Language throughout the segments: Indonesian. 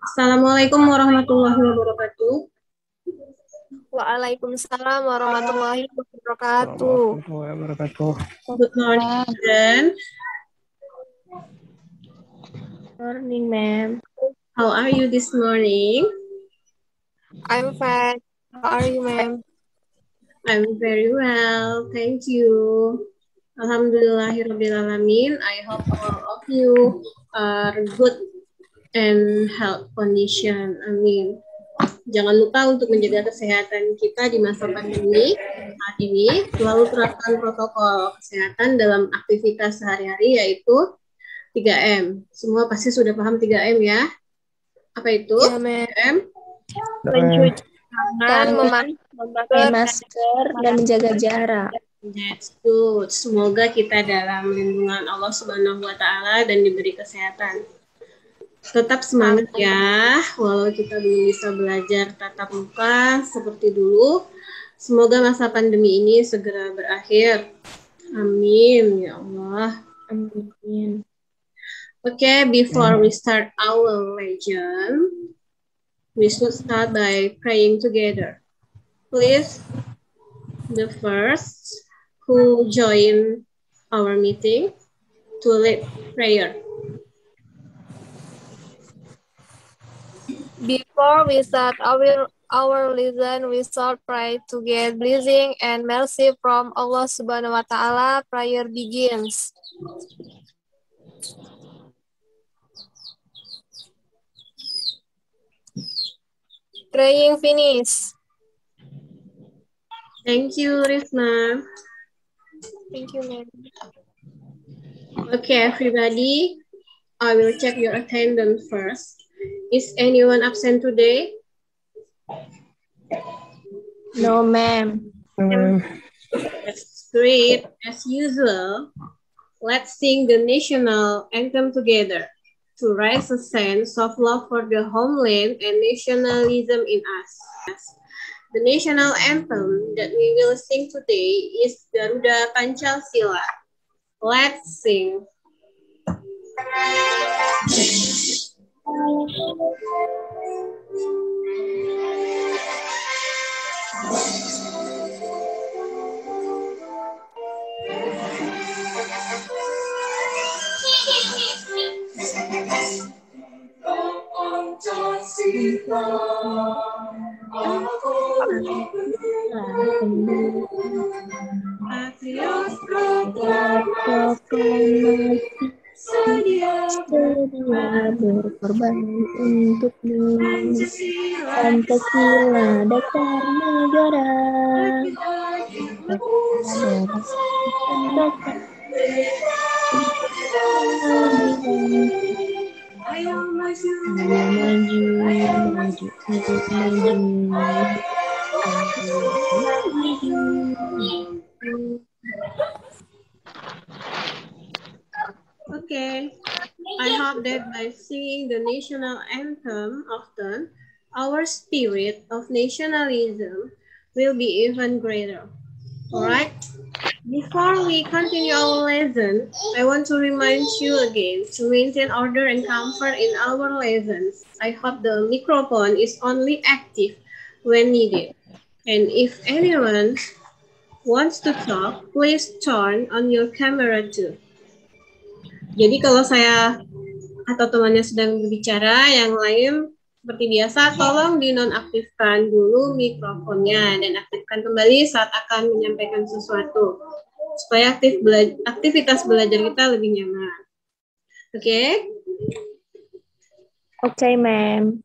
Assalamualaikum warahmatullahi wabarakatuh. Waalaikumsalam warahmatullahi wabarakatuh. Good morning, children. Morning, ma'am. How are you this morning? I'm fine. How are you, ma'am? I'm very well, thank you. Alhamdulillahirrabbilalamin. I hope all of you are good and health condition. Amin. Jangan lupa untuk menjaga kesehatan kita di masa pandemi saat ini. Selalu terapkan protokol kesehatan dalam aktivitas sehari-hari, yaitu 3M. Semua pasti sudah paham 3M ya? Apa itu? Ya, ma'am. 3M? Mencuci tangan, memakai masker, dan menjaga jarak. That's good. Semoga kita dalam lindungan Allah Subhanahu wa Ta'ala dan diberi kesehatan. Tetap semangat ya, walau kita belum bisa belajar tatap muka seperti dulu. Semoga masa pandemi ini segera berakhir. Amin ya Allah. Amin. Okay, before we start our lesson, we should start by praying together. Please, the first who join our meeting to lead prayer. Before we start our lesson, we shall pray to get blessing and mercy from Allah Subhanahu wa Ta'ala. Prayer begins. Praying finish. Thank you, Risma. Thank you, ma'am. Okay, everybody, I will check your attendance first. Is anyone absent today? No, ma'am. That's great. As usual, let's sing the national anthem together to raise a sense of love for the homeland and nationalism in us. The national anthem that we will sing today is Garuda Pancasila. Let's sing. Patriot proklamasi sedia berkorban untukmu. Pancasila dasar negara. Ayo maju, Okay, I hope that by singing the national anthem often, our spirit of nationalism will be even greater. All right? Before we continue our lesson, I want to remind you again to maintain order and comfort in our lessons. I hope the microphone is only active when needed. And if anyone wants to talk, please turn on your camera too. Jadi kalau saya atau temannya sedang berbicara, yang lain seperti biasa, tolong dinonaktifkan dulu mikrofonnya dan aktifkan kembali saat akan menyampaikan sesuatu. Supaya aktivitas belajar kita lebih nyaman. Oke? Okay, ma'am.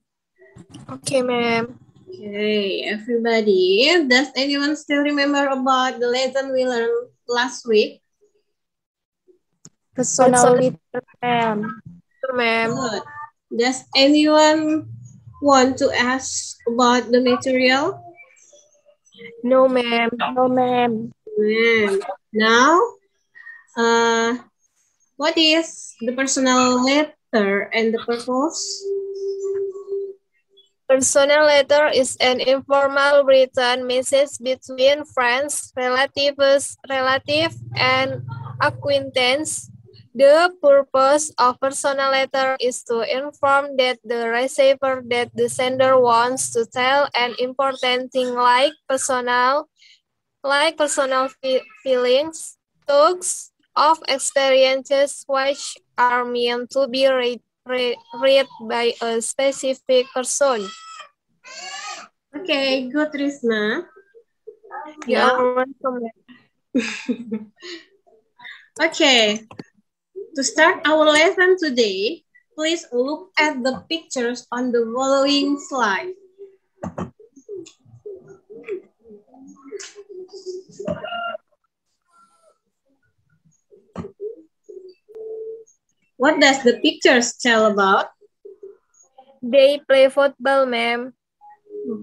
Okay, ma'am. Okay, everybody. Does anyone still remember about the lesson we learned last week? Personality, ma'am. Good. Does anyone want to ask about the material? No, ma'am. No, ma'am. Now, what is the personal letter and the purpose? Personal letter is an informal written message between friends, relative, and acquaintance. The purpose of personal letter is to inform that the receiver that the sender wants to tell an important thing like personal feelings, thoughts of experiences which are meant to be read by a specific person. Okay, good, Risma. You Now, are welcome. okay, to start our lesson today, please look at the pictures on the following slide. What does the pictures tell about? They play football, ma'am.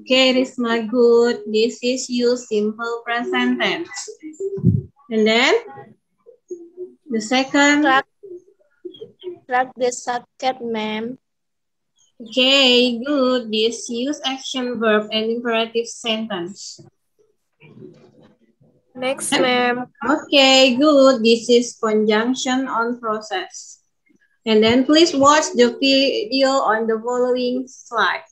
Okay, Risma, good. This is use simple present tense. And then, the second. Track the subject, ma'am. Okay, good. This use action verb and imperative sentence. Next, ma'am. Okay, good. This is conjunction on process. And then please watch the video on the following slide.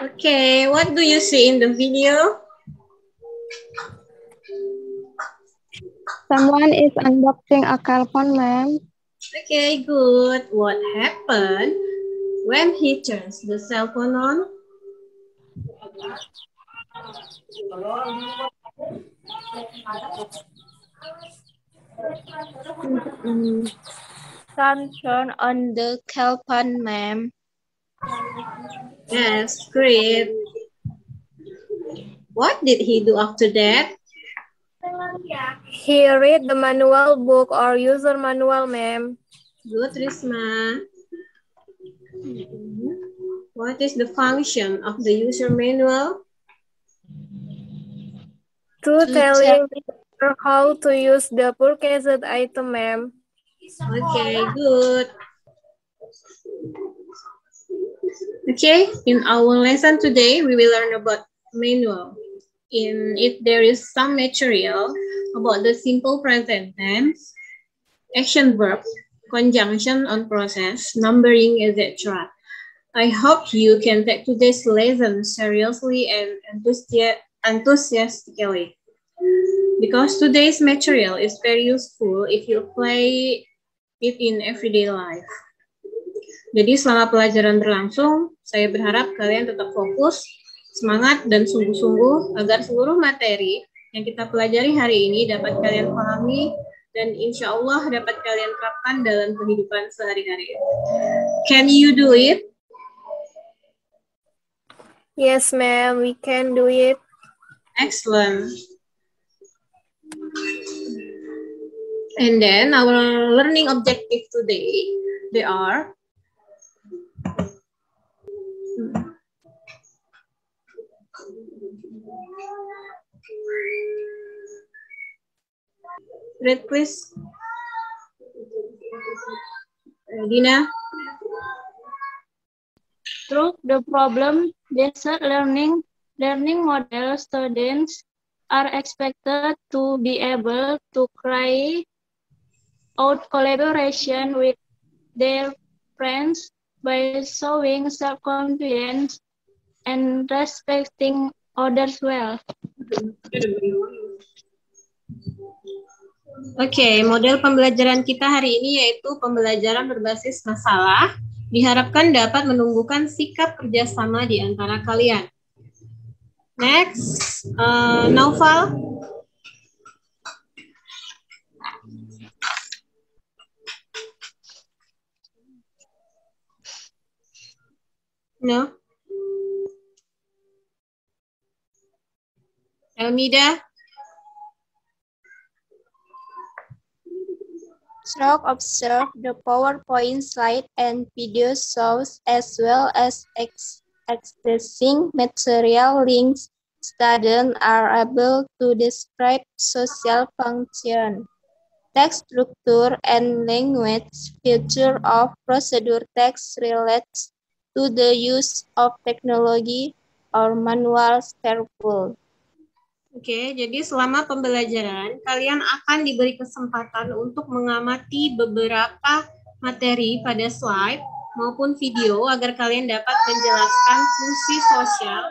Okay, what do you see in the video? Someone is unboxing a car phone, ma'am. Okay, good. What happened when he turns the cell phone on? Sun shone on the Kelpan, ma'am. Yes, great. What did he do after that? He read the manual book or user manual, ma'am. Good, Risma. What is the function of the user manual? To telling her how to use the purchased item, ma'am. Okay, good. Okay, in our lesson today, we will learn about manual. In it, there is some material about the simple present tense, action verb, conjunction on process, numbering, etc. I hope you can take today's lesson seriously and enthusiastically. Because today's material is very useful if you apply it in everyday life. Jadi selama pelajaran berlangsung, saya berharap kalian tetap fokus, semangat, dan sungguh-sungguh agar seluruh materi yang kita pelajari hari ini dapat kalian pahami dan insya Allah dapat kalian terapkan dalam kehidupan sehari-hari. Can you do it? Yes, ma'am, we can do it. Excellent. And then our learning objective today, they are read please. Dina. Through the problem-based learning model, students are expected to be able to carry out collaboration with their friends by showing self-confidence and respecting others well. Oke, model pembelajaran kita hari ini yaitu pembelajaran berbasis masalah. Diharapkan dapat menumbuhkan sikap kerjasama di antara kalian. Next, Naufal. No. Elmida. Stroke observe the PowerPoint slide and video shows as well as accessing material links. Students are able to describe social function, text structure, and language feature of procedure text relates to the use of technology or manuals careful. Oke, jadi selama pembelajaran, kalian akan diberi kesempatan untuk mengamati beberapa materi pada slide maupun video agar kalian dapat menjelaskan fungsi sosial,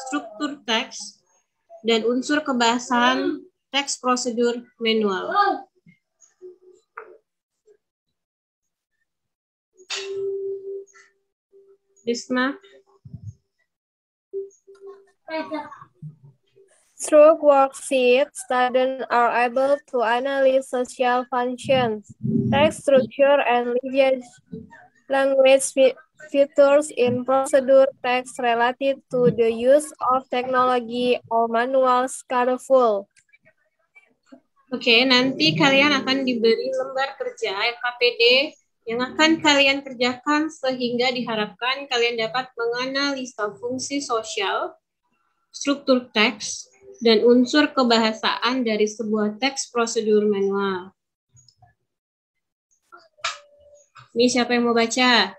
struktur teks, dan unsur kebahasaan teks prosedur manual. Risma. Through worksheets, students are able to analyze social functions, text structure, and language features in procedure text related to the use of technology or manuals careful. Oke, nanti kalian akan diberi lembar kerja LKPD yang akan kalian kerjakan sehingga diharapkan kalian dapat menganalisa fungsi sosial, struktur teks, dan unsur kebahasaan dari sebuah teks prosedur manual. Ini siapa yang mau baca?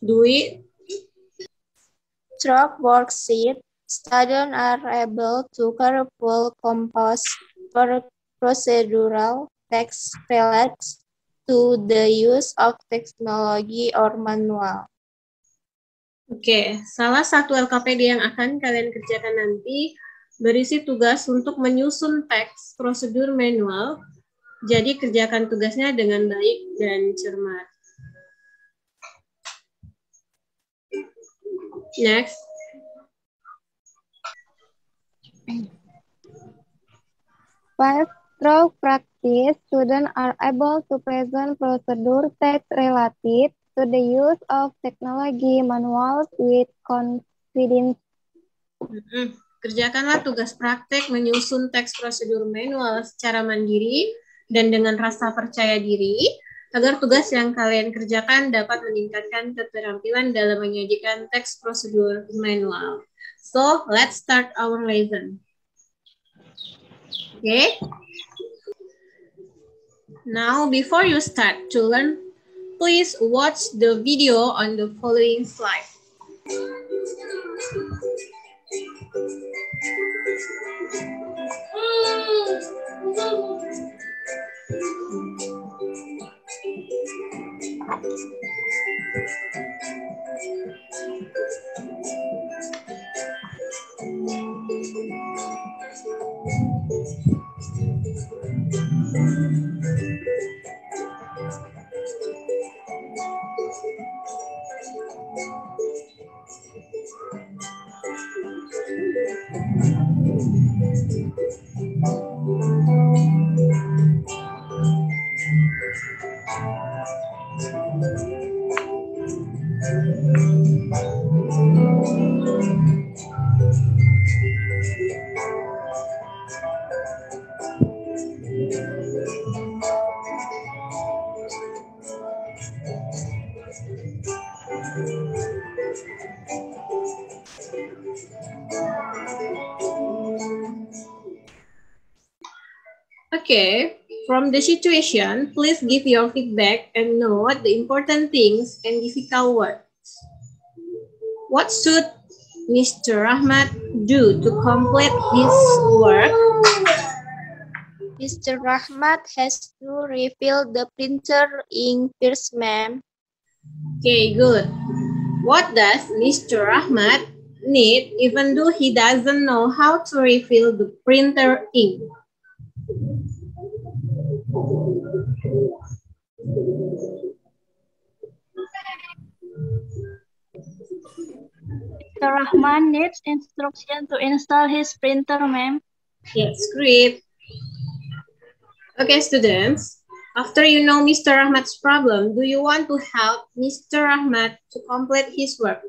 Dwi. Through worksheet, students are able to carefully compose procedural text related to the use of technology or manual. Oke, salah satu LKPD yang akan kalian kerjakan nanti berisi tugas untuk menyusun teks prosedur manual. Jadi kerjakan tugasnya dengan baik dan cermat. Next. While through practice, students are able to present procedure text related to the use of technology manuals with confidence. Kerjakanlah tugas praktek menyusun teks prosedur manual secara mandiri dan dengan rasa percaya diri, agar tugas yang kalian kerjakan dapat meningkatkan keterampilan dalam menyajikan teks prosedur manual. So, let's start our lesson. Okay? Now, before you start to learn, please watch the video on the following slide. Okay, from the situation, please give your feedback and note the important things and difficult words. What should Mr. Rahmat do to complete his work? Mr. Rahmat has to refill the printer ink first, ma'am. Okay, good. What does Mr. Rahmat need even though he doesn't know how to refill the printer ink? Mr. Rahman needs instruction to install his printer, ma'am. Yes, great. Okay, students. After you know Mr. Rahmat's problem, do you want to help Mr. Rahmat to complete his work?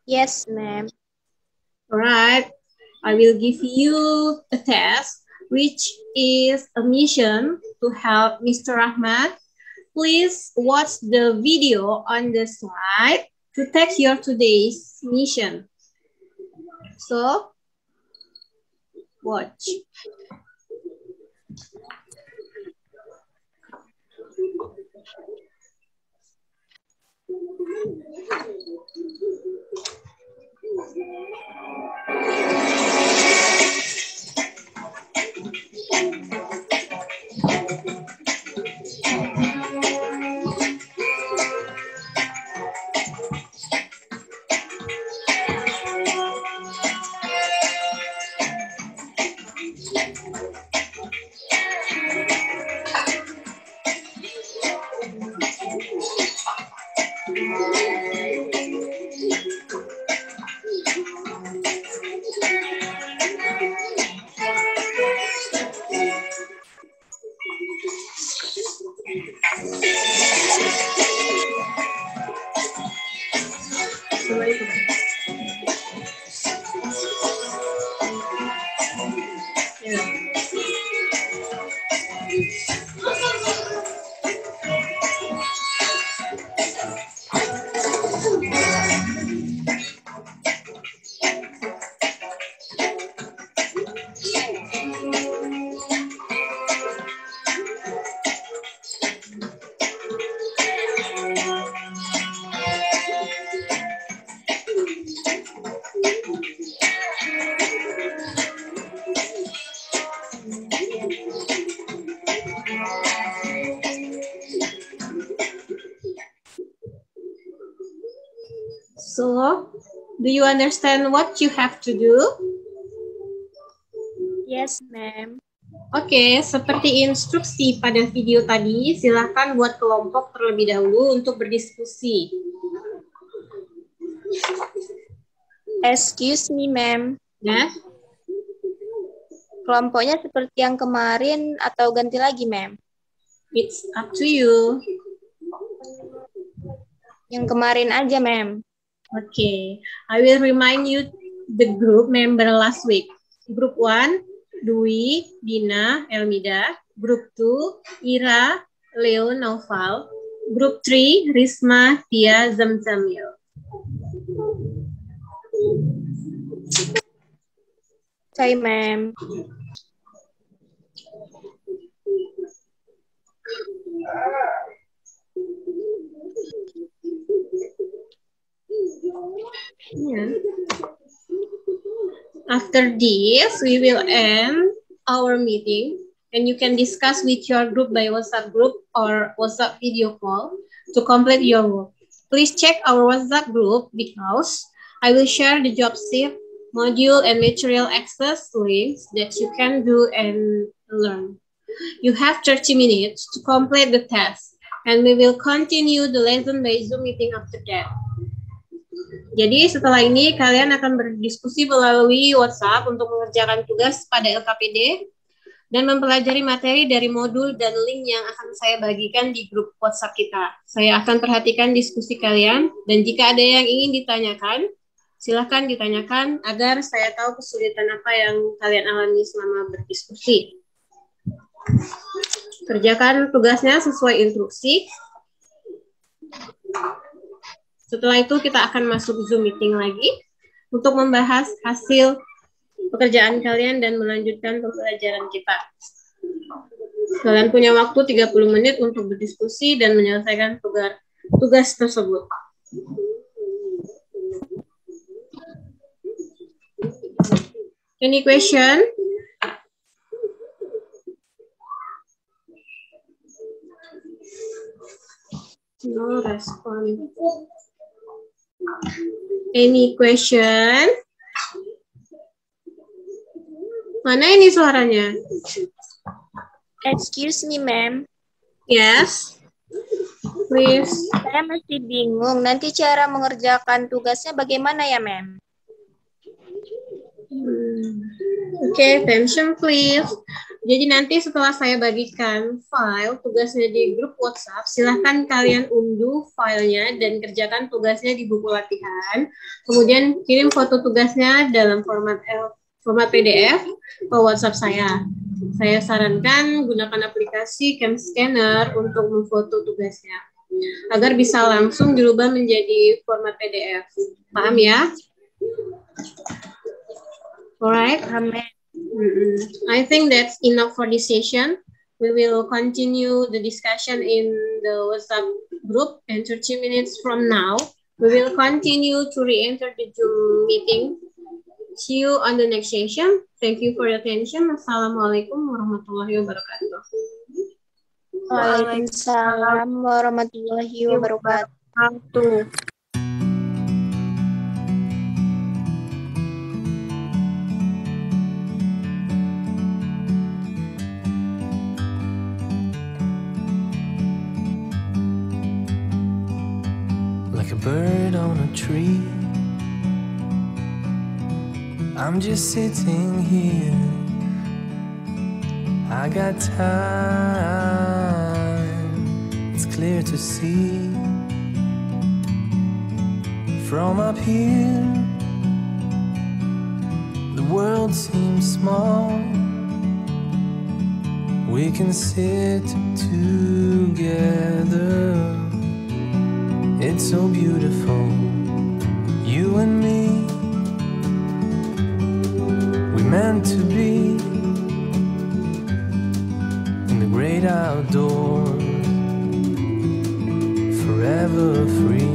Yes, ma'am. All right. I will give you a test, which is a mission to help Mr. Rahmat. Please watch the video on the slide to take your today's mission. So, watch. So, Do you understand what you have to do? Yes, ma'am. Oke, seperti instruksi pada video tadi, silahkan buat kelompok terlebih dahulu untuk berdiskusi. Excuse me, ma'am. Ya, Kelompoknya seperti yang kemarin atau ganti lagi, ma'am? it's up to you. Yang kemarin aja, ma'am. Okay, I will remind you the group member last week. Group 1, Dwi, Dina, Elmida. Group 2, Ira, Leo, Naufal. Group 3, Risma, Tia, Zamzamil. Sorry, ma'am. Yeah. After this, we will end our meeting and you can discuss with your group by WhatsApp group or WhatsApp video call to complete your work. Please check our WhatsApp group because I will share the job sheet, module, and material access links that you can do and learn. You have 30 minutes to complete the task and we will continue the lesson by Zoom meeting after that. Jadi setelah ini kalian akan berdiskusi melalui WhatsApp untuk mengerjakan tugas pada LKPD dan mempelajari materi dari modul dan link yang akan saya bagikan di grup WhatsApp kita. Saya akan perhatikan diskusi kalian dan jika ada yang ingin ditanyakan, silakan ditanyakan agar saya tahu kesulitan apa yang kalian alami selama berdiskusi. Kerjakan tugasnya sesuai instruksi. Setelah itu kita akan masuk Zoom meeting lagi untuk membahas hasil pekerjaan kalian dan melanjutkan pembelajaran kita. Kalian punya waktu 30 menit untuk berdiskusi dan menyelesaikan tugas tersebut. Any question? No response. Any question? Mana ini suaranya? Excuse me, ma'am. Yes. Please. Saya masih bingung. Nanti cara mengerjakan tugasnya bagaimana ya, ma'am? Okay, attention please. Jadi nanti setelah saya bagikan file tugasnya di grup WhatsApp, silahkan kalian unduh filenya dan kerjakan tugasnya di buku latihan. Kemudian kirim foto tugasnya dalam format PDF ke WhatsApp saya. Saya sarankan gunakan aplikasi Cam Scanner untuk memfoto tugasnya agar bisa langsung dirubah menjadi format PDF. Paham ya? Alright. Amen. I think that's enough for this session. We will continue the discussion in the WhatsApp group and 30 minutes from now, we will continue to re-enter the Zoom meeting. See you on the next session. Thank you for your attention. Assalamualaikum warahmatullahi wabarakatuh. Waalaikumsalam warahmatullahi wabarakatuh. Like a bird on a tree, I'm just sitting here. I got time, it's clear to see. From up here, the world seems small. We can sit together. It's so beautiful, you and me. We meant to be in the great outdoors, forever free.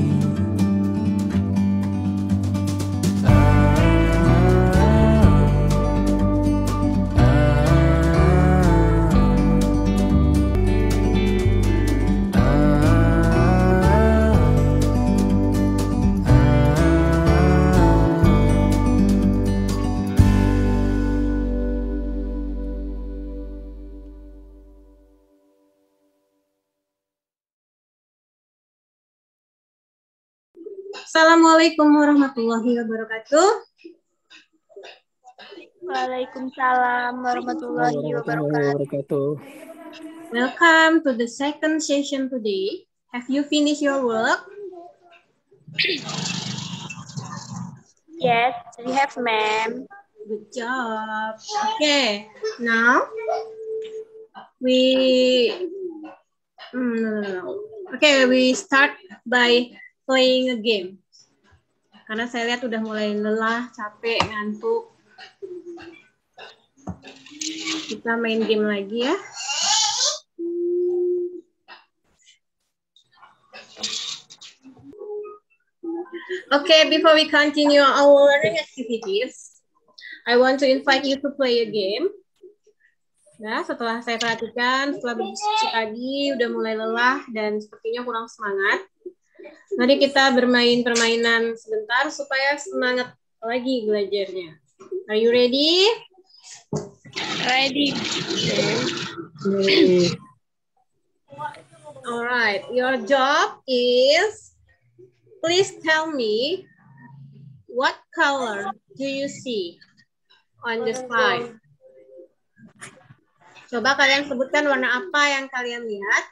Assalamualaikum warahmatullahi wabarakatuh. Waalaikumsalam warahmatullahi wabarakatuh. Welcome to the second session today. Have you finished your work? Yes, we have, ma'am. Good job. Okay, now we Okay, we start by playing a game. Karena saya lihat udah mulai lelah, capek, ngantuk. Kita main game lagi ya. Okay, before we continue our learning activities, I want to invite you to play a game. Nah, setelah saya perhatikan, setelah berdiskusi tadi, udah mulai lelah dan sepertinya kurang semangat. Mari kita bermain permainan sebentar supaya semangat lagi belajarnya. Are you ready? Ready. Alright, your job is, please tell me what color do you see on the slide? Coba kalian sebutkan warna apa yang kalian lihat.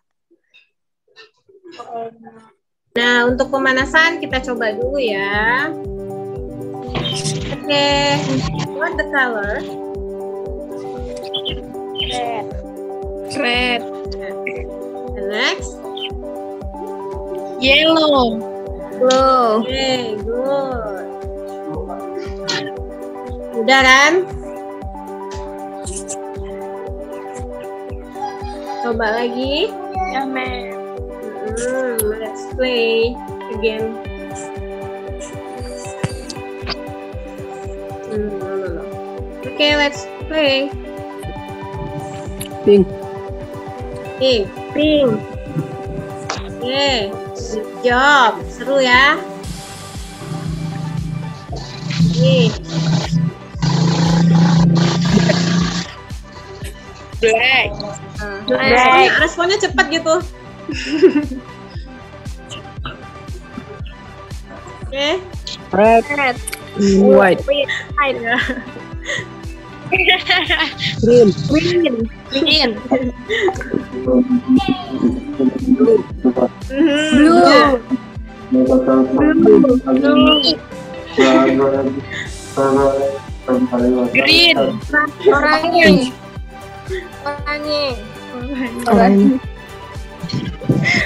Nah, untuk pemanasan kita coba dulu ya. Okay, what the color? Red. Red. And next? Yellow. Blue. Okay, good. Udah kan? Coba lagi. Ya, ma'am. Let's play again. Okay, let's play. Pink. Pink. Pink. Okay, good job. Seru ya. Nih. Black. Responnya cepat gitu. Oke. Red. Red. White. White. Green. Green. Green. Blue. Green. Oranye. Oranye. Orange.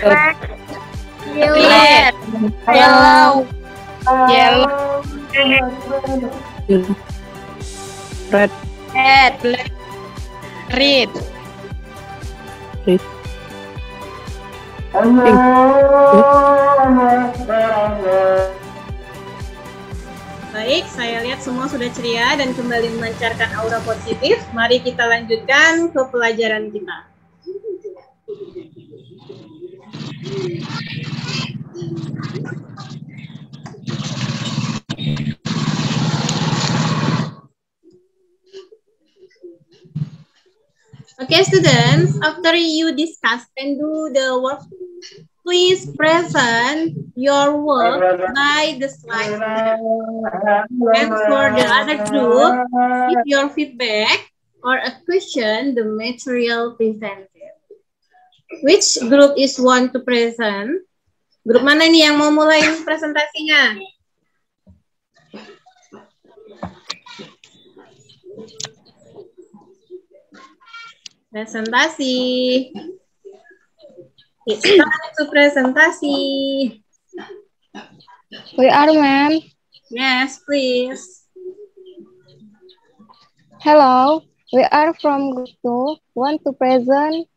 Red. Yellow. Yellow. Red. Red. Black. Red. Red. Baik, saya lihat semua sudah ceria dan kembali memancarkan aura positif. Mari kita lanjutkan ke pelajaran kita. Okay, students, after you discuss and do the work, please present your work by the slide. And for the other group, give your feedback or a question the material presented. Which group is want to present? Grup mana nih yang mau mulai presentasinya? Presentasi. It's time to presentasi. We are, ma'am. Yes, please. Hello. We are from Group 2. Want to present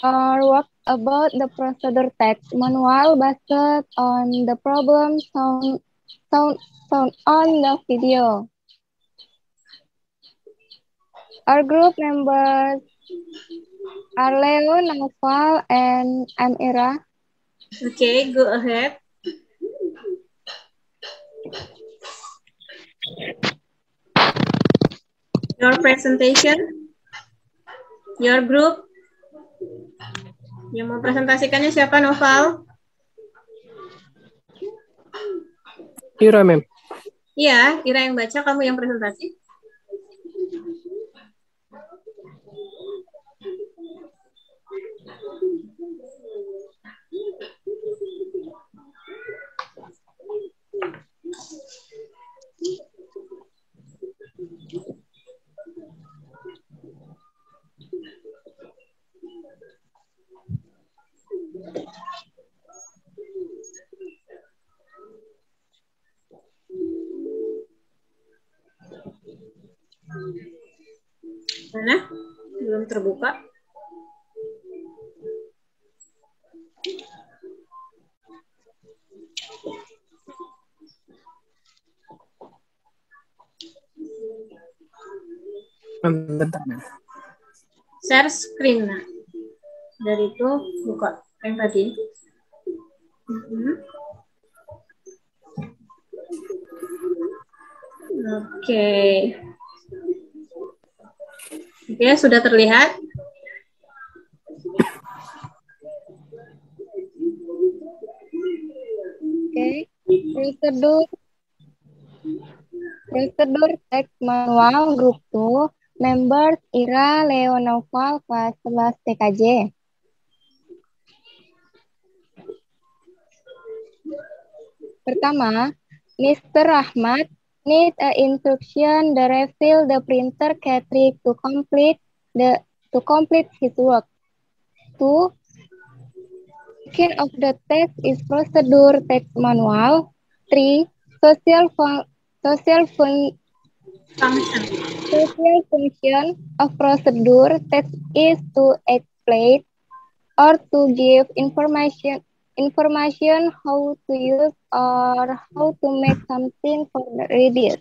our work about the procedure text manual based on the problem found on the video. Our group members are Leo, Naufal, and Amira. Okay, go ahead. Your presentation, your group. Yang mau presentasikannya siapa, Noval? Ira, ma'am. Iya, Ira yang baca, kamu yang presentasi. Mana? Belum terbuka. Bentar, ma'am. Share screen. Nah. Dari itu buka yang tadi. Oke. Oke, sudah terlihat? Okay. Prosedur teks manual grup 2, members Ira Leo Naufal kelas 11 TKJ. Pertama, Mr. Rahmat need a instruction to refill the printer cartridge to complete his work. 2. Second of the text is procedure text manual. 3. Social function of procedure text is to explain or to give information how to use or how to make something for the reader.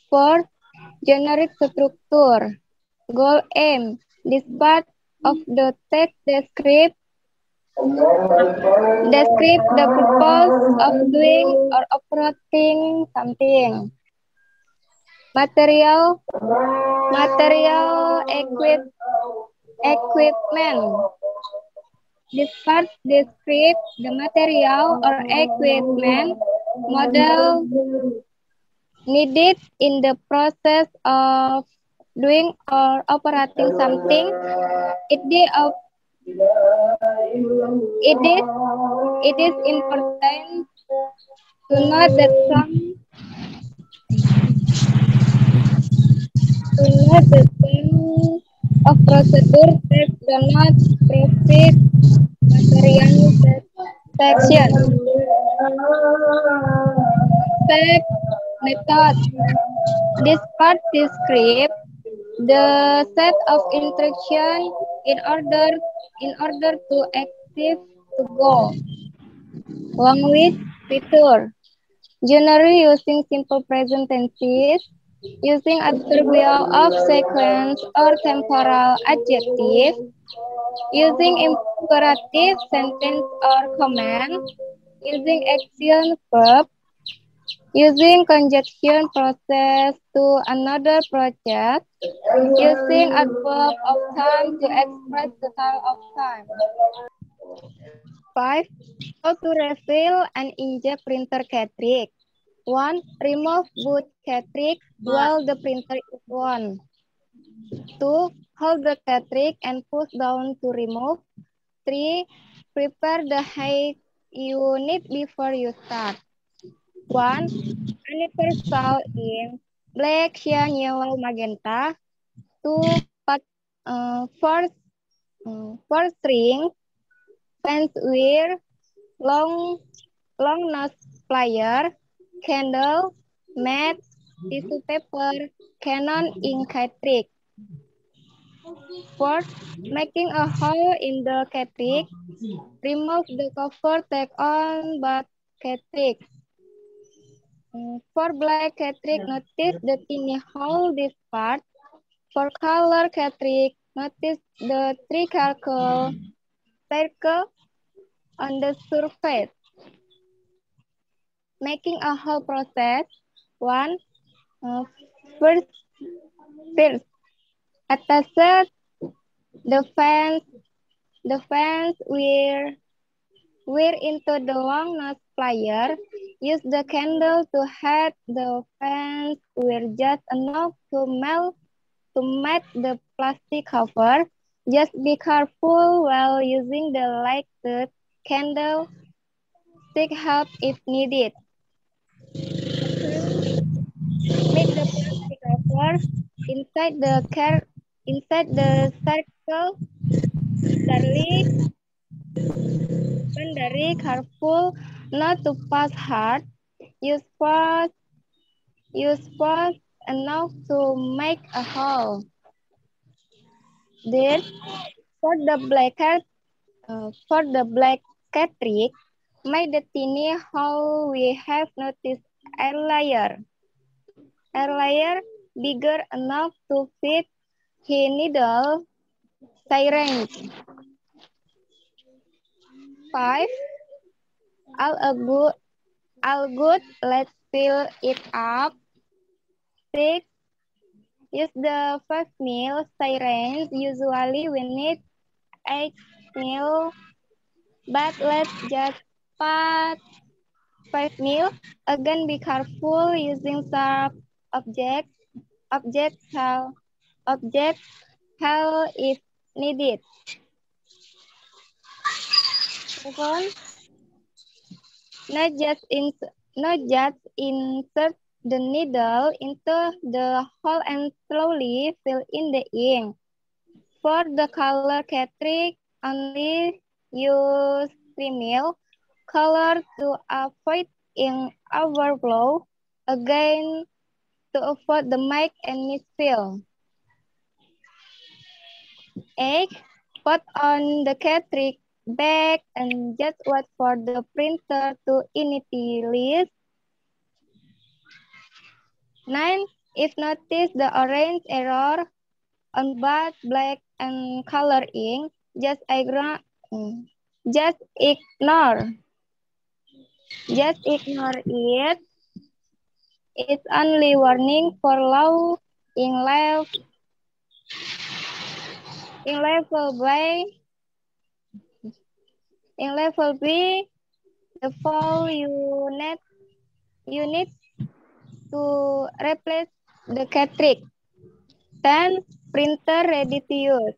4. Generic structure. Goal aim. This part of the text describe the purpose of doing or operating something. Material equipment. This part describes the material or equipment model needed in the process of doing or operating something. It is important to note that some of procedure text do not provide material section. Step method. This part describes the set of instructions in order to achieve the goal. Language feature. Generally using simple present tenses, using adverbial of sequence or temporal adjective, using imperative sentence or command, using action verb, using conjunction process to another process, using adverb of time to express the time of time. 5. How to refill and inject printer cartridge. 1. Remove both cartridge while the printer is on. 2. Hold the cartridge and push down to remove. 3. Prepare the height you need before you start. 1. Universal in black, cyan, yellow, magenta. 2. 4 string, pens wire, long nose plier, candle, mat, tissue paper, Canon ink cartridge. 4. Making a hole in the cartridge. Remove the cover, take on back cartridge. For black cartridge, notice the tiny hole this part. For color cartridge, notice the 3 circle on the surface. Making a hole process. 1. First, attach the fence wire Wear into the long nose plier. Use the candle to heat the fans. Wear just enough to melt the plastic cover. Just be careful while using the lighted candle. Seek help if needed. Make the plastic cover inside the circle. Very careful not to pass hard. Use force enough to make a hole. Then for the black trick, make the tiny hole we have noticed earlier. Bigger enough to fit his needle syringe. 5. All good. Let's fill it up. 6. Use the 5 ml syringe. Usually we need 8 ml, but let's just put 5 ml. Again, be careful using sharp objects. Objects help if needed. 7. Not just insert the needle into the hole and slowly fill in the ink. For the color trick, only use 3 ml color to avoid ink overflow. Again, to avoid the make and misfill. 8. Put on the trick back and just wait for the printer to initialize. 9. If notice the orange error on both black and color ink, just ignore. Just ignore it. It's only warning for low in level B. The fall you need to replace the trick. 10. Printer ready to use.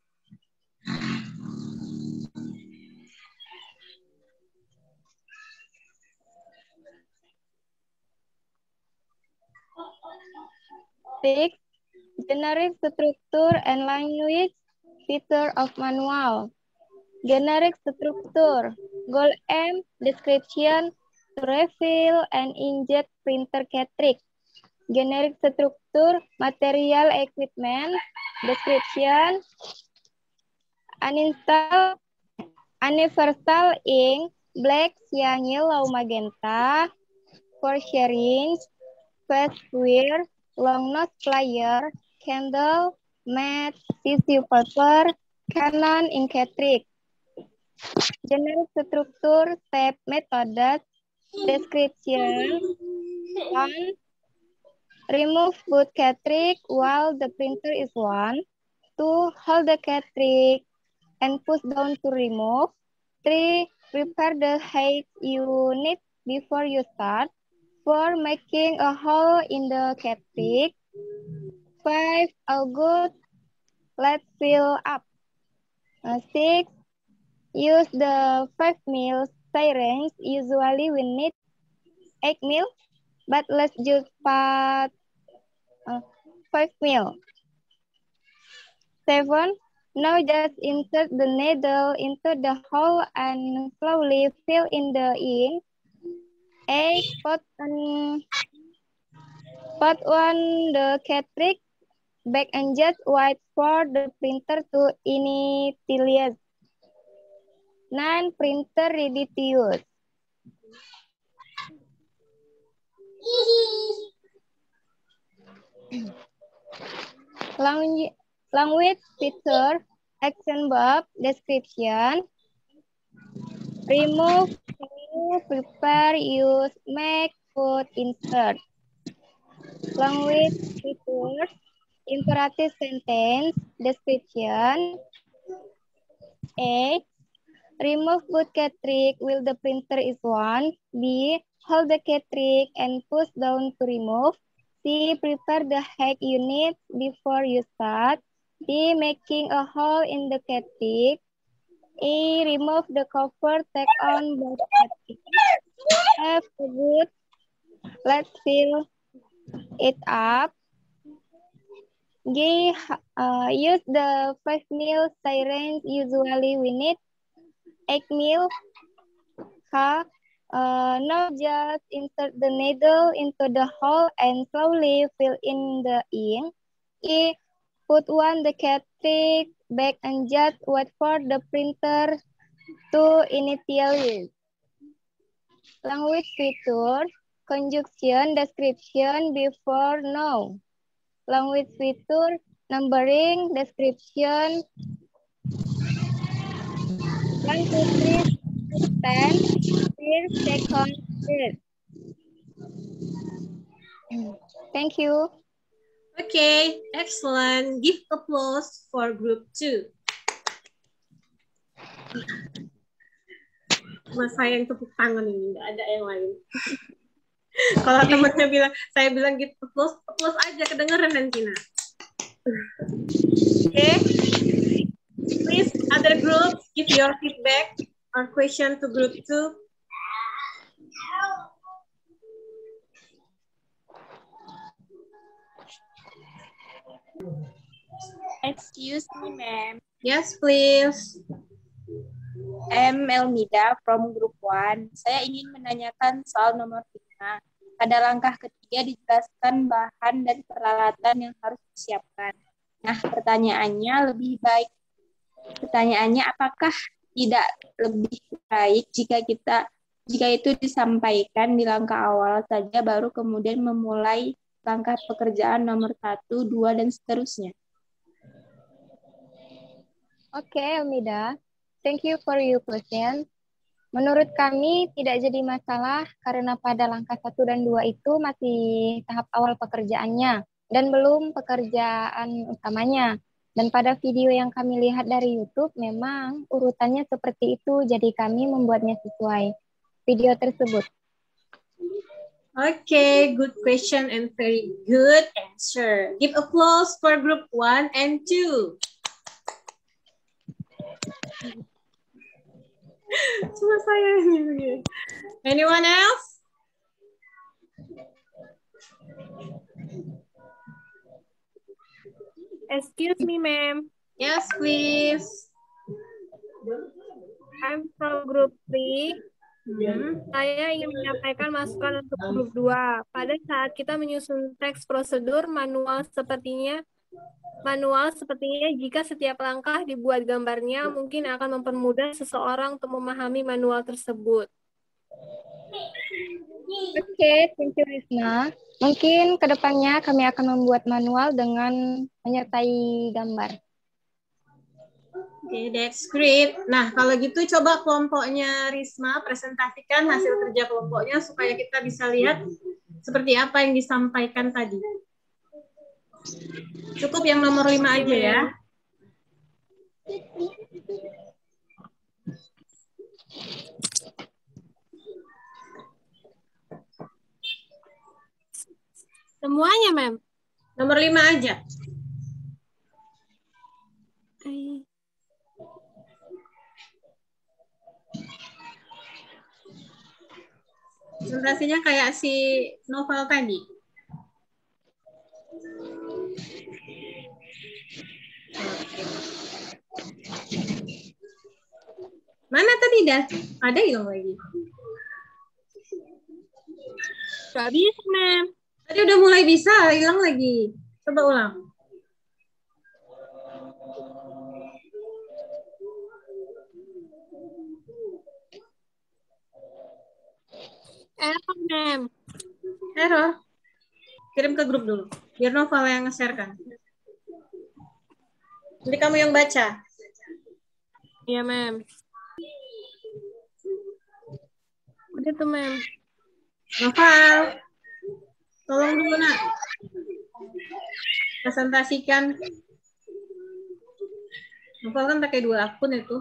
Six. Generic structure and language feature of manual. Generic structure. Goal aim, description, to refill and inject printer cartridge. Generic structure, material, equipment, description, universal ink, black, cyan, yellow, magenta, for sharing, fast wear, long nose plier, candle, mat, tissue paper, Canon, ink cartridge. Generic structure, step, methods, description. 1. Remove both cartridge while the printer is on. 2. Hold the cartridge and push down to remove. 3. Prepare the height you need before you start. 4. Making a hole in the cartridge. 5. All good. Let's fill up. 6. Use the 5 ml syringe. Usually we need 8 ml, but let's just put 5 ml. 7. Now just insert the needle into the hole and slowly fill in the ink. 8. Put on the cartridge back and just wait for the printer to initialize. 9. Printer ready to use. Language feature, action verb, description. Remove, prepare, use, make, put, insert. Language features, imperative sentence, description. 8. Remove boot cartridge while the printer is on. B. Hold the cartridge and push down to remove. C. Prepare the hack unit before you start. D. Making a hole in the cartridge. E. Remove the cover, take on both cartridge. F. The boot. Let's fill it up. G. Use the 5 mil syringe usually we need 8 mil. H. Now just insert the needle into the hole and slowly fill in the ink. E. Put the cartridge back and just wait for the printer to initialize. Language feature, conjunction, description, before, now. Language feature, numbering, description, 1, 2, 3, 10, first, second, third. Thank you. Okay, excellent. Give applause for group 2. Cuma saya yang tepuk tangan ini, nggak ada yang lain. Kalau temannya bilang, saya bilang give applause, applause aja, kedengeran nanti. Okay. Please, other groups, give your feedback or question to group 2. Excuse me, ma'am. Yes, please. I'm Elmida from Group 1. Saya ingin menanyakan soal nomor 5. Pada langkah ketiga dijelaskan bahan dan peralatan yang harus disiapkan. Nah, pertanyaannya apakah tidak lebih baik jika itu disampaikan di langkah awal saja baru kemudian memulai langkah pekerjaan nomor 1, 2, dan seterusnya? Oke, Elmida. Thank you for your question. Menurut kami tidak jadi masalah karena pada langkah 1 dan 2 itu masih tahap awal pekerjaannya dan belum pekerjaan utamanya. Dan pada video yang kami lihat dari YouTube memang urutannya seperti itu, jadi kami membuatnya sesuai video tersebut. Okay, good question and very good answer. Give applause for group 1 and 2. Cuma saya ini. Anyone else? Excuse me, ma'am. Yes, please. I'm from group 3. Saya ingin menyampaikan masukan untuk grup 2. Pada saat kita menyusun teks prosedur manual sepertinya jika setiap langkah dibuat gambarnya mungkin akan mempermudah seseorang untuk memahami manual tersebut. Oke, thank you Risma. Mungkin kedepannya kami akan membuat manual dengan menyertai gambar. Okay, that's great. Nah, kalau gitu coba kelompoknya Risma presentasikan hasil kerja kelompoknya supaya kita bisa lihat seperti apa yang disampaikan tadi. Cukup yang nomor 5 aja ya. Semuanya, ma'am. Nomor 5 aja. Presentasinya kayak si novel tadi. Mana tadi dah? Ada hilang lagi. Gak bisa, ma'am. Tadi udah mulai bisa, hilang lagi. Coba ulang. Error, ma'am. Error. Kirim ke grup dulu. Biar Noval yang nge-share-kan. Nanti kamu yang baca. Iya, ma'am. Udah tuh, ma'am. Noval. Tolong dulu, nak. Presentasikan. Noval kan pakai 2 akun itu.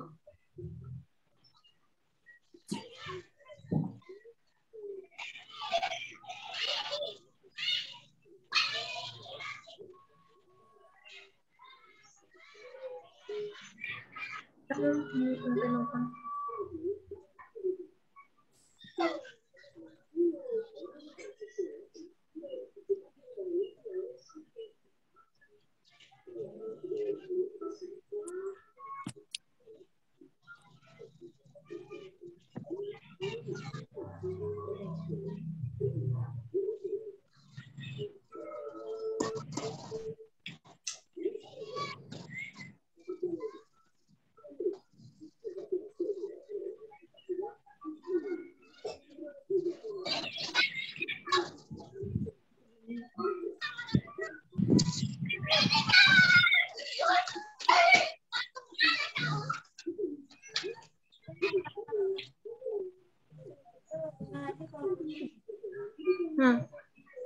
Nah,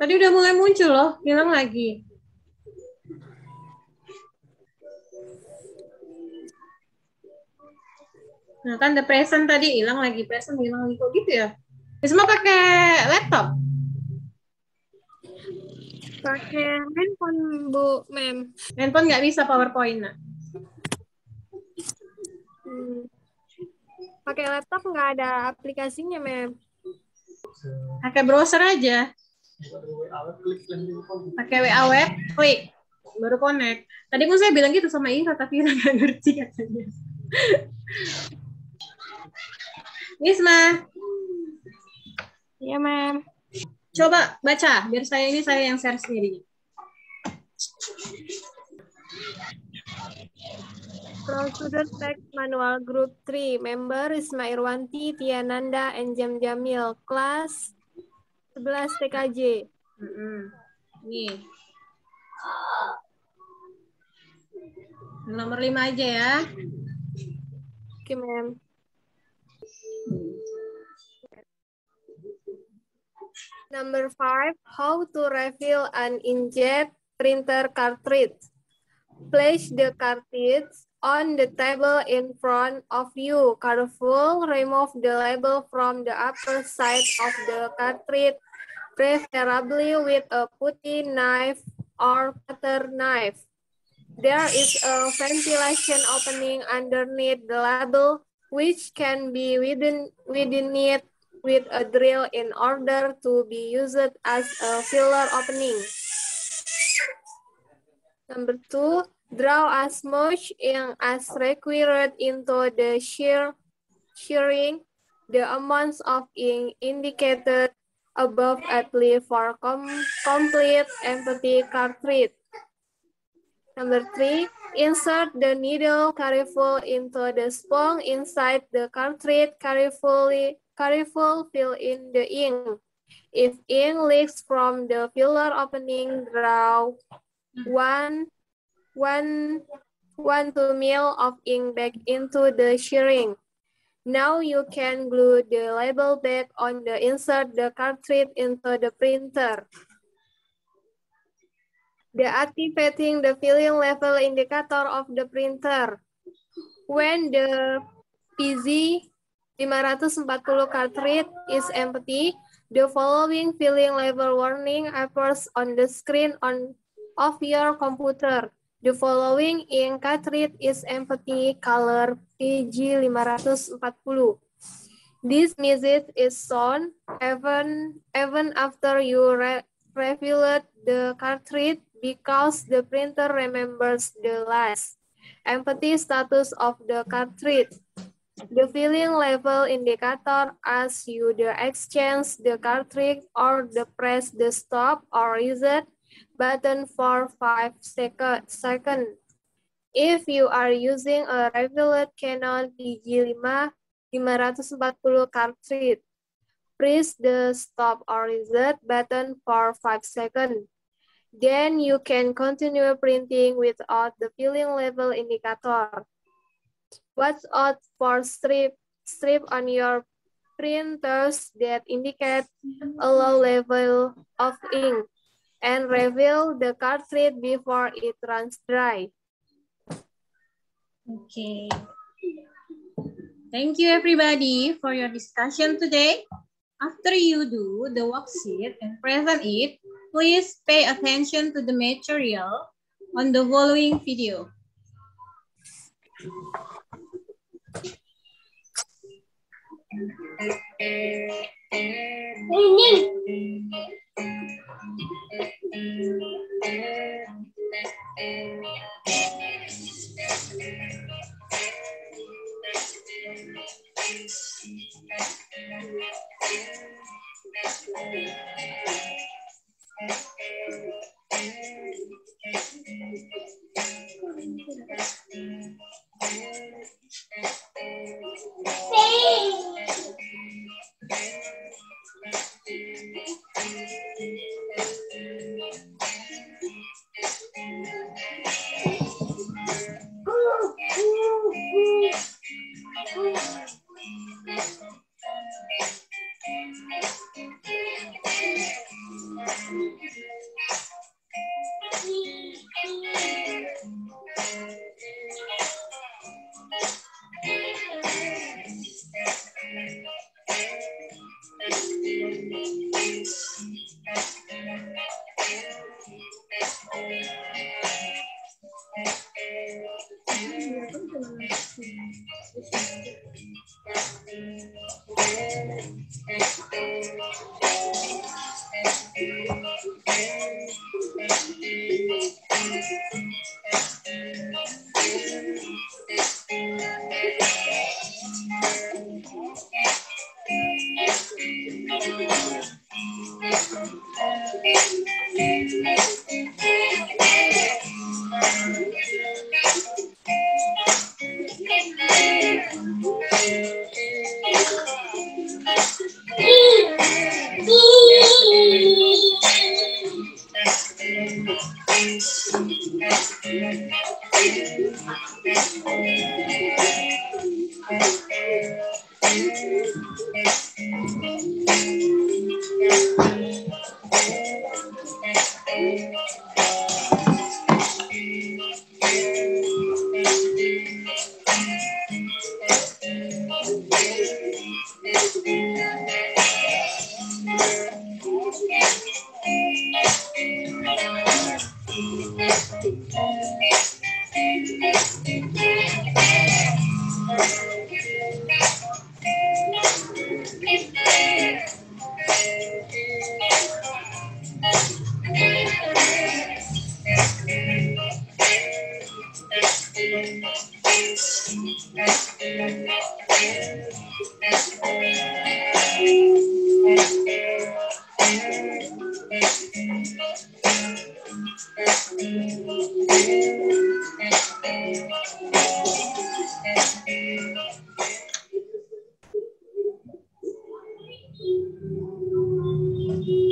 tadi udah mulai muncul loh, hilang lagi. Nah, kan the present tadi hilang lagi, present hilang lagi, kok gitu ya? Semua pakai laptop? Pakai handphone, Bu, Mem. Handphone nggak bisa PowerPoint, nak. Pakai laptop nggak ada aplikasinya, Mem. Pakai browser aja. Pakai WA web, klik, baru connect. Tadi pun saya bilang gitu sama Ira, tapi Ira nggak ngerti katanya. Isma. Iya, Mem. Coba baca, biar saya yang share sendiri. Procedure Text Manual Group 3. Member Isma Irwanti, Tiananda, and Jam Jamil. Kelas 11 TKJ. Nih. Nomor 5 aja ya. Oke, Mem. Number 5, how to refill an inkjet printer cartridge. Place the cartridge on the table in front of you. Careful, remove the label from the upper side of the cartridge, preferably with a putty knife or cutter knife. There is a ventilation opening underneath the label, which can be within it with a drill in order to be used as a filler opening. Number 2, draw as much ink as required into the shearing. The amounts of ink indicated above at least for complete empty cartridge. Number 3, insert the needle carefully into the spoon inside the cartridge. Careful fill in the ink. If ink leaks from the filler opening, draw 1 to ml of ink back into the shearing. Now you can glue the label back on the insert the cartridge into the printer. Deactivating the filling level indicator of the printer. When the PZ 540 cartridge is empty, the following filling level warning appears on the screen of your computer. The following ink cartridge is empty, color PG 540. This message is shown even after you refilled the cartridge because the printer remembers the last empty status of the cartridge. The filling level indicator asks you to exchange the cartridge or to press the stop or reset button for 5 seconds. If you are using a refilled Canon PG 540 cartridge, press the stop or reset button for 5 seconds. Then you can continue printing without the filling level indicator. Watch out for strip on your printers that indicate a low level of ink, and refill the cartridge before it runs dry. Okay. Thank you everybody for your discussion today. After you do the worksheet and present it, please pay attention to the material on the following video.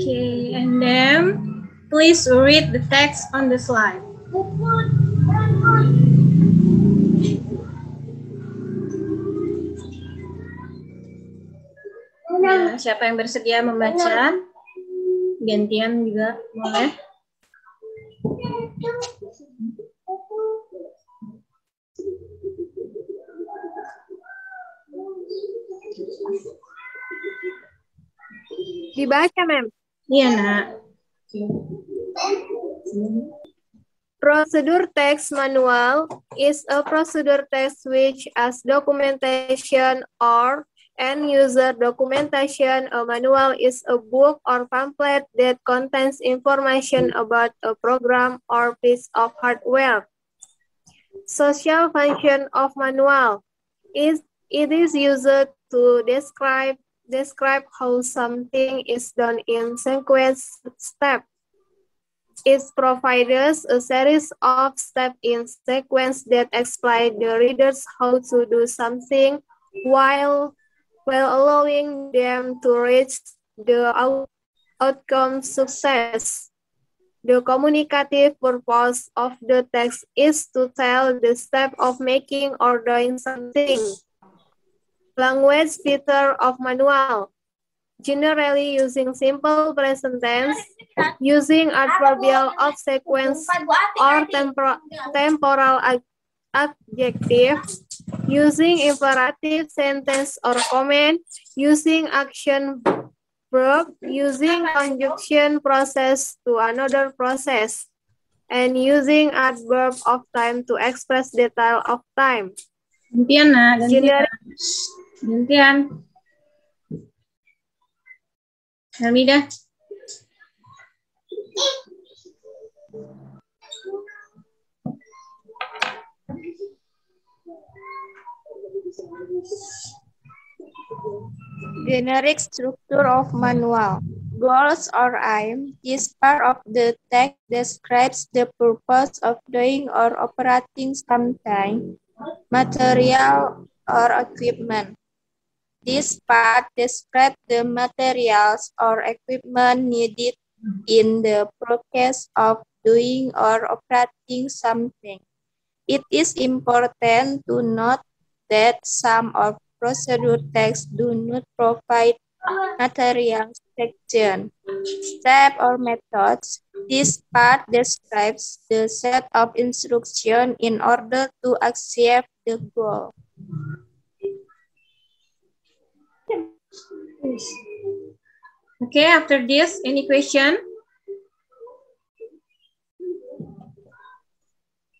Okay, and then please read the text on the slide. Nah, siapa yang bersedia membaca? Gantian juga boleh. Dibaca, Mem. Iya, Nak. Procedure text manual is a procedure text which as documentation or end user documentation. A manual is a book or pamphlet that contains information about a program or piece of hardware. Social function of manual is it is used to describe how something is done in sequence step. It provides a series of steps in sequence that explain the readers how to do something while allowing them to reach the outcome success. The communicative purpose of the text is to tell the step of making or doing something. Language feature of manual. Generally using simple present tense, using adverbial of sequence or temporal adjective, using imperative sentence or comment, using action verb, using conjunction process to another process, and using adverb of time to express detail of time. Gantian, Nak. Gantian. Hamidah. Generic structure of manual. Goals or aim. This part of the text describes the purpose of doing or operating something, material or equipment. This part describes the materials or equipment needed in the process of doing or operating something. It is important to note that some of procedure texts do not provide material section, step or methods. This part describes the set of instructions in order to achieve the goal. Okay, after this, any question?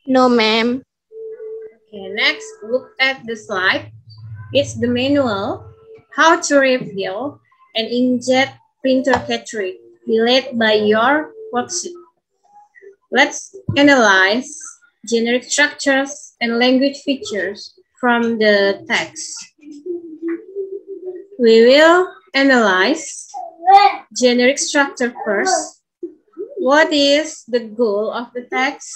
No, ma'am. Okay, next, look at the slide. It's the manual, how to refill and inject printer cartridge, related by your worksheet. Let's analyze generic structures and language features from the text. We will analyze generic structure first. What is the goal of the text?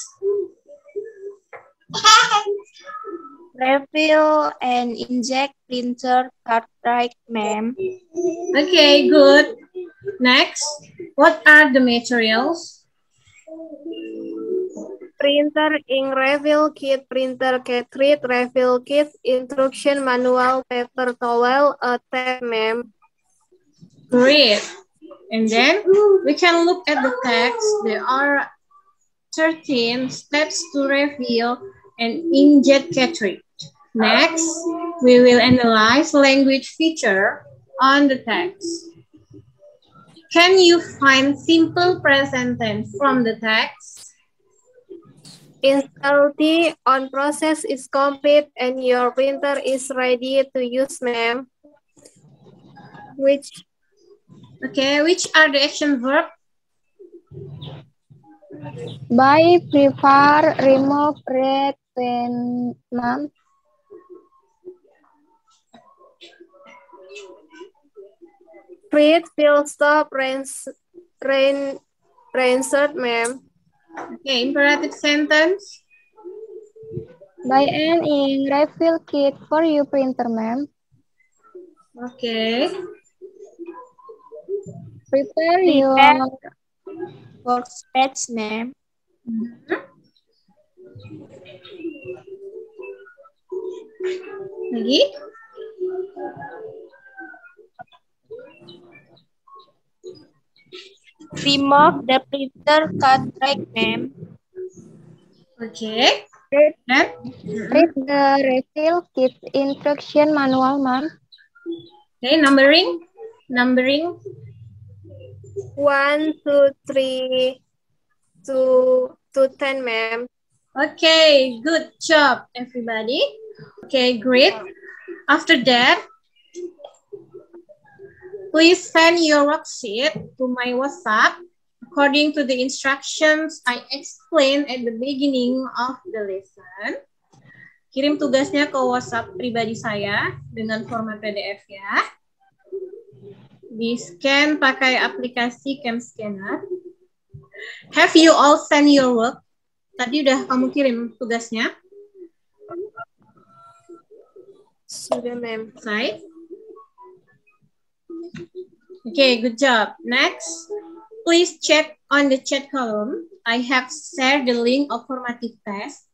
Refill and inject printer cartridge, ma'am. Okay, good. Next, what are the materials? Printer, ink refill kit, printer cartridge, refill kit, instruction manual, paper towel, a tape, ma'am. Great. And then we can look at the text. There are 13 steps to refill and inject cartridge. Next, we will analyze language feature on the text. Can you find simple present tense from the text? Installation on process is complete and your printer is ready to use, ma'am. Which are the action verb? Buy, prepare, remove, read, pen, ma'am. Read, fill, stop, reinsert, ma'am. Okay, imperative sentence. Buy an ink refill kit for your printer, ma'am. Okay. Prepare your workspace, ma'am. Lagi? Remove the printer cartridge, ma'am. Okay. Then? Read the refill kit instruction manual, ma'am. Okay, numbering. 1, 2, 3 to 10, ma'am. Okay, good job, everybody. Okay, great. After that, please send your worksheet to my WhatsApp according to the instructions I explained at the beginning of the lesson. Kirim tugasnya ke WhatsApp pribadi saya dengan format PDF ya. Di-scan pakai aplikasi CamScanner. Have you all sent your work? Tadi udah kamu kirim tugasnya? Sudah, ma'am. Selesai? Okay, good job. Next, please check on the chat column. I have shared the link of formative test.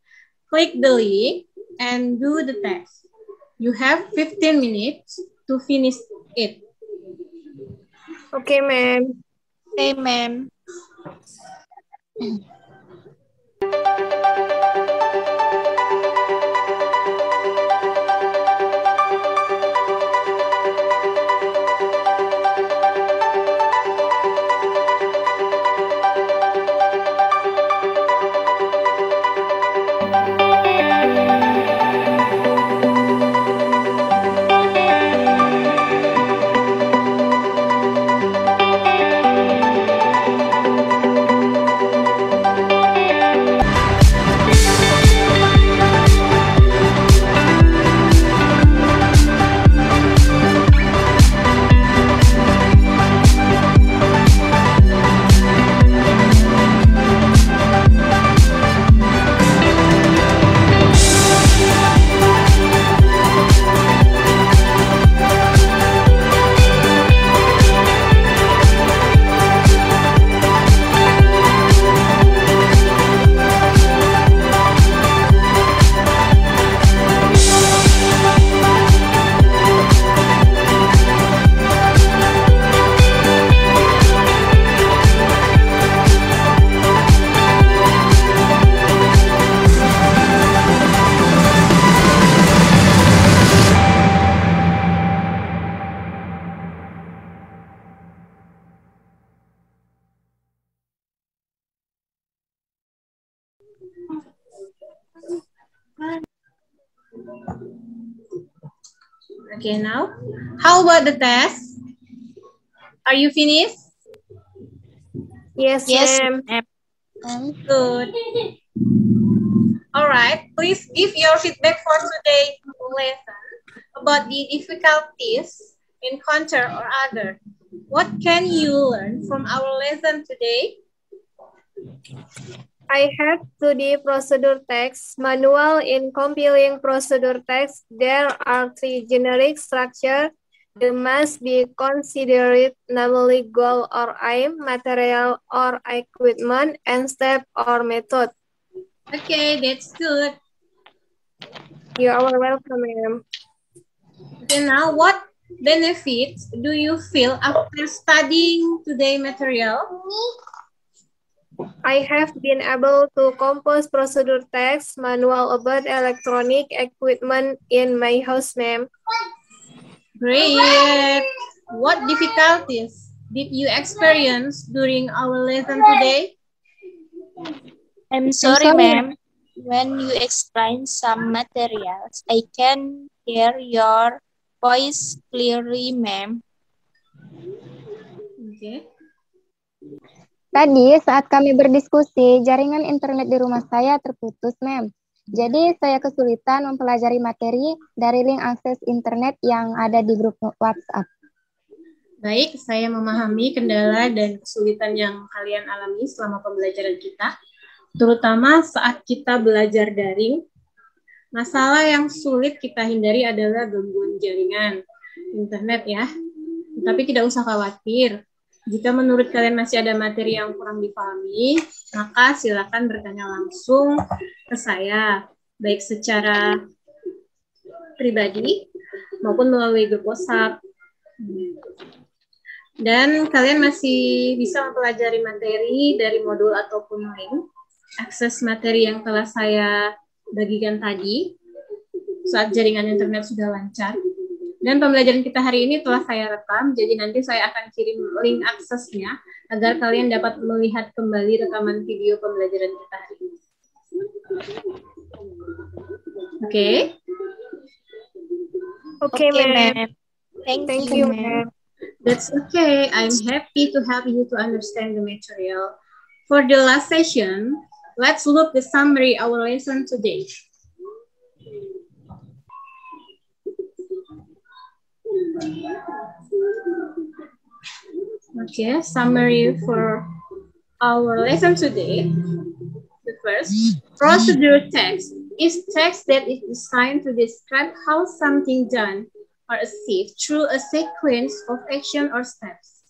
Click the link and do the test. You have 15 minutes to finish it. Okay, ma'am. Okay, ma'am. Okay, now, how about the test? Are you finished? Yes, ma'am. Good. All right, please give your feedback for today's lesson about the difficulties encountered or other. What can you learn from our lesson today? I have to the procedure text manual. In compiling procedure text, there are 3 generic structures that must be considered, namely goal or aim, material or equipment, and step or method. Okay, that's good. You are welcome, ma'am. Okay, now what benefits do you feel after studying today material? I have been able to compose procedure text manual about electronic equipment in my house, ma'am. Great. What difficulties did you experience during our lesson today? I'm sorry, ma'am. When you explain some materials, I can hear your voice clearly, ma'am. Okay. Tadi saat kami berdiskusi, jaringan internet di rumah saya terputus, ma'am. Jadi saya kesulitan mempelajari materi dari link akses internet yang ada di grup WhatsApp. Baik, saya memahami kendala dan kesulitan yang kalian alami selama pembelajaran kita, terutama saat kita belajar daring. Masalah yang sulit kita hindari adalah gangguan jaringan internet ya. Tapi tidak usah khawatir. Jika menurut kalian masih ada materi yang kurang dipahami, maka silakan bertanya langsung ke saya, baik secara pribadi maupun melalui grup WhatsApp. Dan kalian masih bisa mempelajari materi dari modul ataupun link akses materi yang telah saya bagikan tadi saat jaringan internet sudah lancar. Dan pembelajaran kita hari ini telah saya rekam, jadi nanti saya akan kirim link aksesnya agar kalian dapat melihat kembali rekaman video pembelajaran kita hari ini. Oke? Okay, ma'am. Thank you, you, ma'am. That's okay. I'm happy to help you to understand the material. For the last session, let's look the summary our lesson today. Okay, summary for our lesson today. The first, procedure text is text that is designed to describe how something done or achieved through a sequence of action or steps.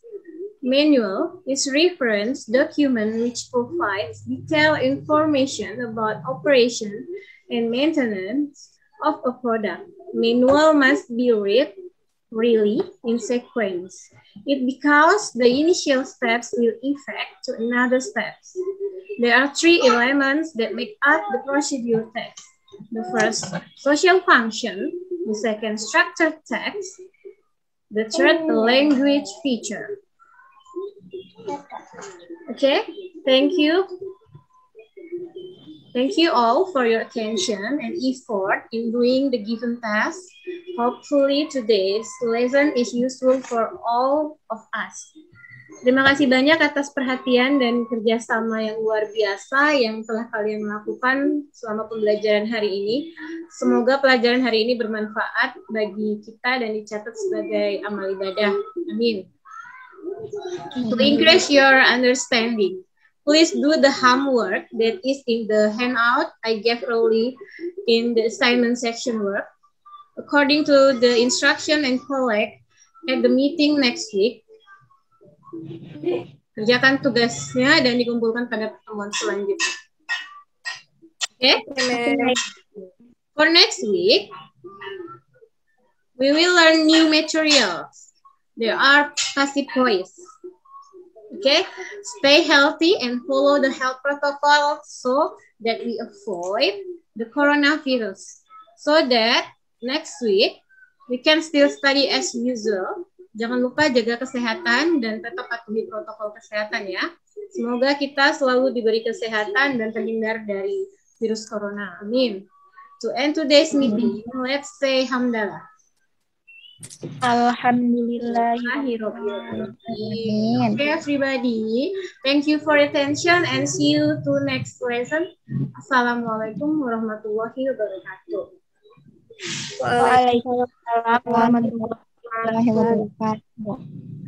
Manual is reference document which provides detailed information about operation and maintenance of a product. Manual must be read really in sequence. It because the initial steps will affect to another steps. There are 3 elements that make up the procedure text. The first, social function. The second, structured text. The third, the language feature. Okay, thank you. Thank you all for your attention and effort in doing the given task. Hopefully today's lesson is useful for all of us. Terima kasih banyak atas perhatian dan kerjasama yang luar biasa yang telah kalian lakukan selama pembelajaran hari ini. Semoga pelajaran hari ini bermanfaat bagi kita dan dicatat sebagai amal ibadah. Amin. To increase your understanding, please do the homework that is in the handout I gave early in the assignment section work. According to the instruction and collect at the meeting next week. Kerjakan tugasnya dan dikumpulkan pada pertemuan selanjutnya. Okay? For next week, we will learn new materials. There are passive voice. Okay? Stay healthy and follow the health protocol so that we avoid the coronavirus. So that next week, we can still study as usual. Jangan lupa jaga kesehatan dan tetap patuhi protokol kesehatan ya. Semoga kita selalu diberi kesehatan dan terhindar dari virus corona. Amin. To end today's meeting, let's say hamdalah. Alhamdulillah. Okay, everybody. Thank you for your attention and see you to next lesson. Assalamualaikum warahmatullahi wabarakatuh. Waalaikumsalam warahmatullahi wabarakatuh. Warahmatullahi wabarakatuh.